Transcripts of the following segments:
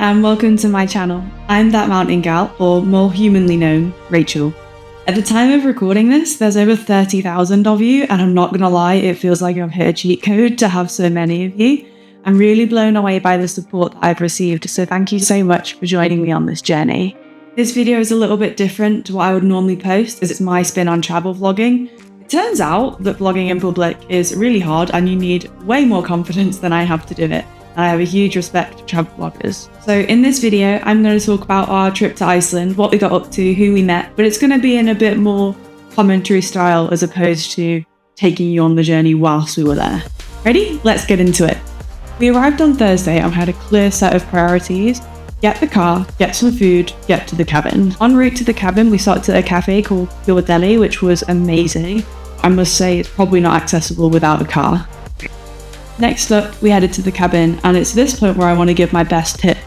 and welcome to my channel. I'm ThatMountainGal, or more humanly known, Rachel. At the time of recording this, there's over 30,000 of you, and I'm not gonna lie, it feels like I've hit a cheat code to have so many of you. I'm really blown away by the support that I've received, so thank you so much for joining me on this journey. This video is a little bit different to what I would normally post, as it's my spin on travel vlogging. It turns out that vlogging in public is really hard and you need way more confidence than I have to do it. And I have a huge respect for travel vloggers. So in this video, I'm going to talk about our trip to Iceland, what we got up to, who we met, but it's going to be in a bit more commentary style as opposed to taking you on the journey whilst we were there. Ready? Let's get into it. We arrived on Thursday and had a clear set of priorities. Get the car, get some food, get to the cabin. En route to the cabin, we stopped at a cafe called Pure Deli, which was amazing. I must say it's probably not accessible without a car. Next up, we headed to the cabin, and it's this point where I want to give my best tip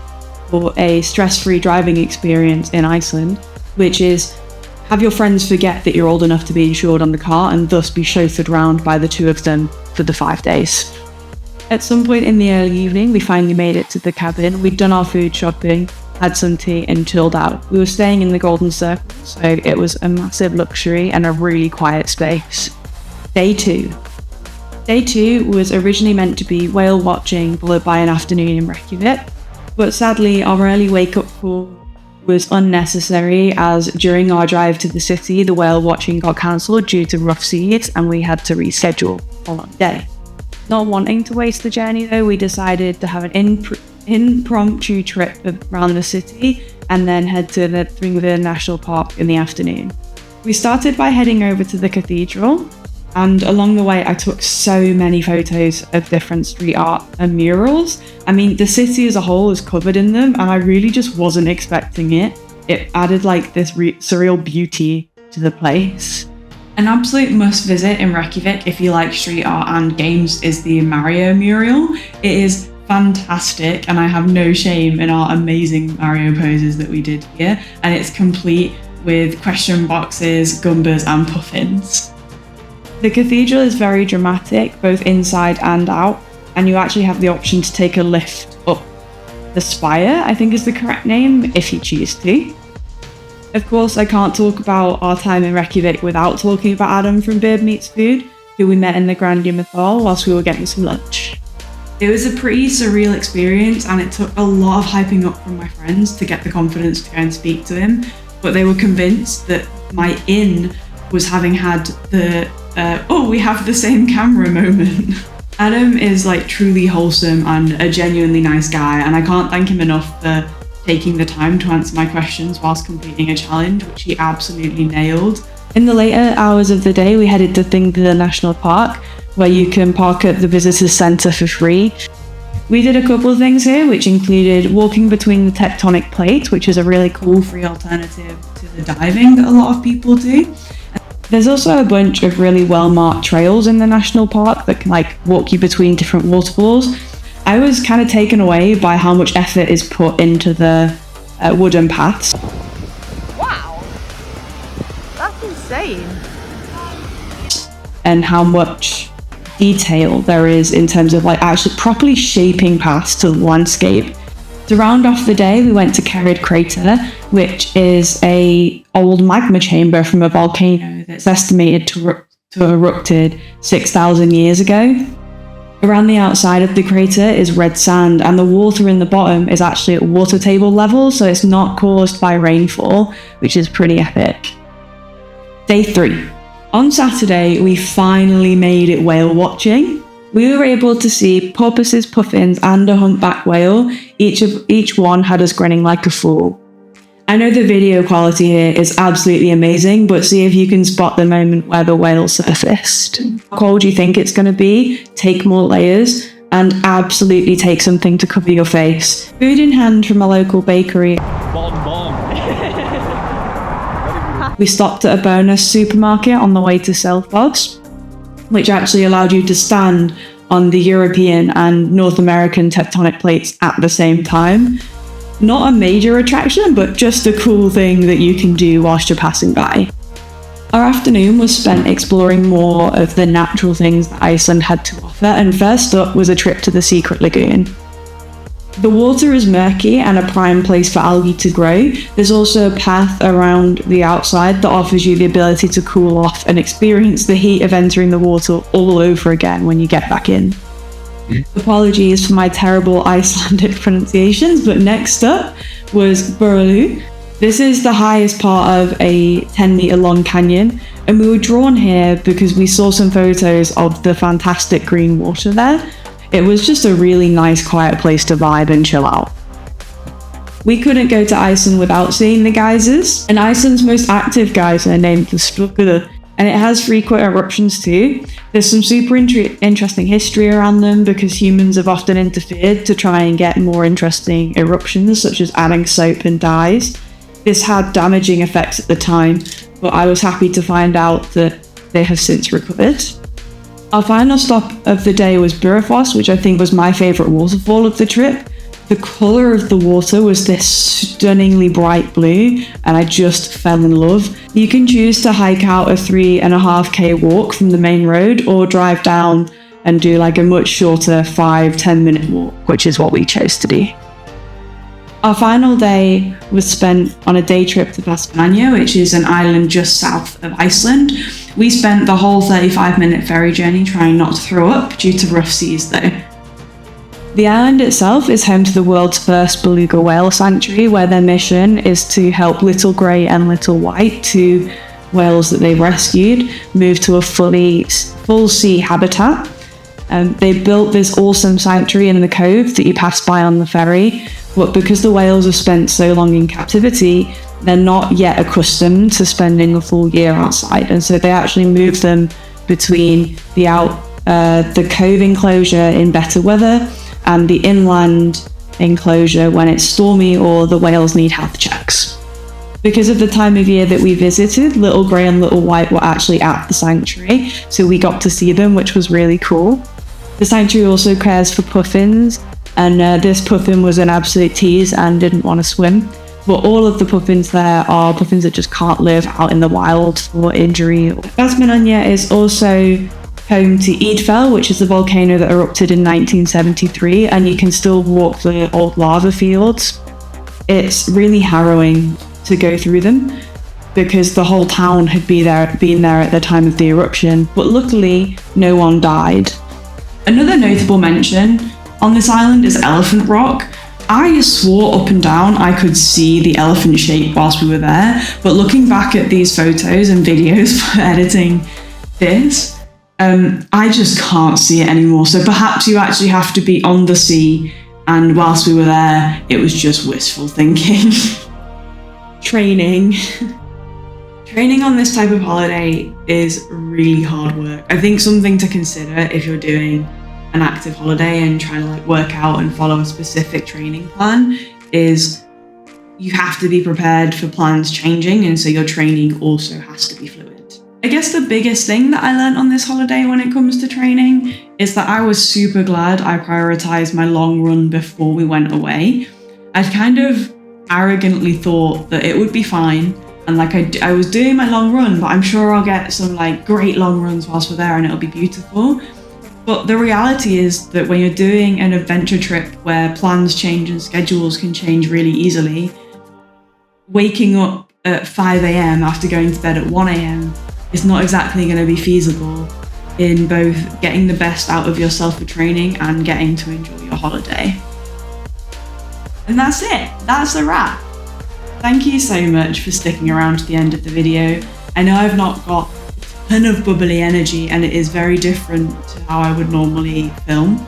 for a stress-free driving experience in Iceland, which is have your friends forget that you're old enough to be insured on the car and thus be chauffeured around by the two of them for the 5 days. At some point in the early evening, we finally made it to the cabin. We'd done our food shopping, had some tea and chilled out. We were staying in the Golden Circle, so it was a massive luxury and a really quiet space. Day 2 was originally meant to be whale watching followed by an afternoon in Reykjavik, but sadly our early wake up call was unnecessary as during our drive to the city the whale watching got cancelled due to rough seas and we had to reschedule the following day. Not wanting to waste the journey though, we decided to have an impromptu trip around the city and then head to the Thringvellir National Park in the afternoon. We started by heading over to the cathedral. And along the way, I took so many photos of different street art and murals. I mean, the city as a whole is covered in them, and I really just wasn't expecting it. It added like this surreal beauty to the place. An absolute must visit in Reykjavik if you like street art and games is the Mario mural. It is fantastic, and I have no shame in our amazing Mario poses that we did here. And it's complete with question boxes, gumbas, and puffins. The cathedral is very dramatic, both inside and out, and you actually have the option to take a lift up the spire, I think is the correct name, if you choose to. Of course, I can't talk about our time in Reykjavik without talking about Adam from Beard Meets Food, who we met in the Grandi Mythol whilst we were getting some lunch. It was a pretty surreal experience, and it took a lot of hyping up from my friends to get the confidence to go and speak to him, but they were convinced that my inn was having had the we have the same camera moment. Adam is like truly wholesome and a genuinely nice guy, and I can't thank him enough for taking the time to answer my questions whilst completing a challenge, which he absolutely nailed. In the later hours of the day, we headed to Thingvellir National Park, where you can park at the visitors centre for free. We did a couple of things here, which included walking between the tectonic plates, which is a really cool free alternative to the diving that a lot of people do. There's also a bunch of really well-marked trails in the national park that can walk you between different waterfalls. I was kind of taken away by how much effort is put into the wooden paths. Wow, that's insane. And how much detail there is in terms of actually properly shaping paths to the landscape. To round off the day, we went to Kerrid Crater, which is a old magma chamber from a volcano that's estimated to have erupted 6,000 years ago. Around the outside of the crater is red sand, and the water in the bottom is actually at water table level, so it's not caused by rainfall, which is pretty epic. Day 3. On Saturday, we finally made it whale watching. We were able to see porpoises, puffins, and a humpback whale. Each one had us grinning like a fool. I know the video quality here is absolutely amazing, but see if you can spot the moment where the whale surfaced. How cold do you think it's going to be? Take more layers, and absolutely take something to cover your face. Food in hand from a local bakery. We stopped at a bonus supermarket on the way to Selfoss, which actually allowed you to stand on the European and North American tectonic plates at the same time. Not a major attraction, but just a cool thing that you can do whilst you're passing by. Our afternoon was spent exploring more of the natural things that Iceland had to offer, and first up was a trip to the secret lagoon. The water is murky and a prime place for algae to grow. There's also a path around the outside that offers you the ability to cool off and experience the heat of entering the water all over again when you get back in. Apologies for my terrible Icelandic pronunciations, but next up was Buraloo. This is the highest part of a 10-meter long canyon, and we were drawn here because we saw some photos of the fantastic green water there. It was just a really nice, quiet place to vibe and chill out. We couldn't go to Iceland without seeing the geysers, and Iceland's most active geyser named the Sprukkur, and it has frequent eruptions too. There's some super interesting history around them because humans have often interfered to try and get more interesting eruptions, such as adding soap and dyes. This had damaging effects at the time, but I was happy to find out that they have since recovered. Our final stop of the day was Burafoss, which I think was my favourite waterfall of the trip. The colour of the water was this stunningly bright blue, and I just fell in love. You can choose to hike out a 3.5k walk from the main road or drive down and do like a much shorter 5-10 minute walk, which is what we chose to do. Our final day was spent on a day trip to Westman, which is an island just south of Iceland. We spent the whole 35-minute ferry journey trying not to throw up due to rough seas though. The island itself is home to the world's first beluga whale sanctuary, where their mission is to help little grey and little white, two whales that they've rescued, move to a full sea habitat. They built this awesome sanctuary in the cove that you pass by on the ferry, but because the whales have spent so long in captivity, they're not yet accustomed to spending a full year outside, and so they actually move them between the cove enclosure in better weather and the inland enclosure when it's stormy or the whales need health checks. Because of the time of year that we visited, little grey and little white were actually at the sanctuary, so we got to see them, which was really cool. The sanctuary also cares for puffins, and this puffin was an absolute tease and didn't want to swim. But all of the puffins there are puffins that just can't live out in the wild for injury. Westman is also home to Eidfell, which is the volcano that erupted in 1973, and you can still walk the old lava fields. It's really harrowing to go through them because the whole town had been there at the time of the eruption, but luckily no one died. Another notable mention on this island is Elephant Rock. I swore up and down I could see the elephant shape whilst we were there, but looking back at these photos and videos for editing this, I just can't see it anymore. So perhaps you actually have to be on the sea, and whilst we were there, it was just wistful thinking. Training on this type of holiday is really hard work. I think something to consider if you're doing an active holiday and trying to like work out and follow a specific training plan is you have to be prepared for plans changing, and so your training also has to be fluid. I guess the biggest thing that I learned on this holiday when it comes to training is that I was super glad I prioritized my long run before we went away. I'd kind of arrogantly thought that it would be fine, and like I was doing my long run, but I'm sure I'll get some like great long runs whilst we're there and it'll be beautiful. But the reality is that when you're doing an adventure trip where plans change and schedules can change really easily, waking up at 5 a.m. after going to bed at 1 a.m. is not exactly going to be feasible in both getting the best out of yourself for training and getting to enjoy your holiday. And that's it. That's a wrap. Thank you so much for sticking around to the end of the video. I know I've not got a ton of bubbly energy and it is very different to how I would normally film.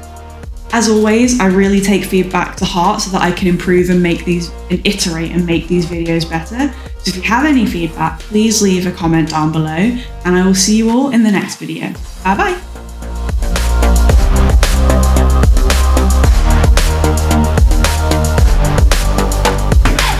As always, I really take feedback to heart so that I can improve and iterate and make these videos better. So if you have any feedback, please leave a comment down below, and I will see you all in the next video. Bye bye.